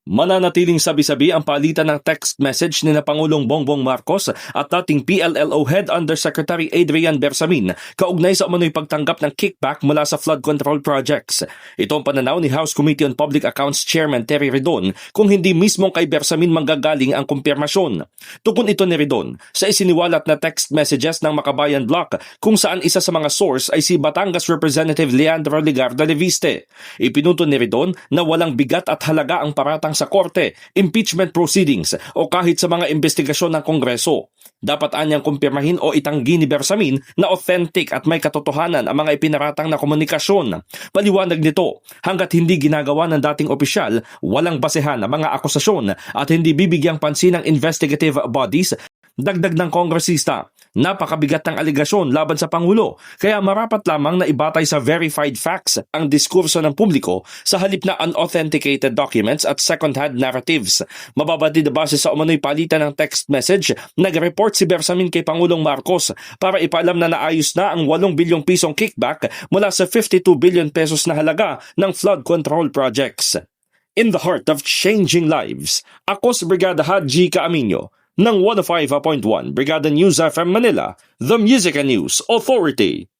Mananatiling sabi-sabi ang palitan ng text message ni na Pangulong Bongbong Marcos at dating PLLO Head Undersecretary Adrian Bersamin kaugnay sa umano'y pagtanggap ng kickback mula sa flood control projects. Ito ang pananaw ni House Committee on Public Accounts Chairman Terry Redon kung hindi mismong kay Bersamin manggagaling ang kumpirmasyon. Tugon ito ni Redon sa isiniwalat na text messages ng Makabayan Block kung saan isa sa mga source ay si Batangas Representative Leandro Ligarda Leviste. Ipinunto ni Redon na walang bigat at halaga ang paratang sa korte, impeachment proceedings o kahit sa mga investigasyon ng Kongreso. Dapat anyang kumpirmahin o itanggi ni Bersamin na authentic at may katotohanan ang mga ipinaratang na komunikasyon. Paliwanag nito, hanggat hindi ginagawa ng dating opisyal, walang basehan ang mga akusasyon at hindi bibigyang pansin ng investigative bodies. Dagdag ng kongresista, napakabigat ng aligasyon laban sa Pangulo kaya marapat lamang na ibatay sa verified facts ang diskurso ng publiko sa halip na unauthenticated documents at second-hand narratives. Mababatid na base sa umano'y palitan ng text message, nag-report si Bersamin kay Pangulong Marcos para ipaalam na naayos na ang 8 bilyong pisong kickback mula sa 52 billion pesos na halaga ng flood control projects. In the heart of changing lives, ako si Brigada Haji Caaminyo ng 105.1 Brigada News FM Manila, the Music and News Authority.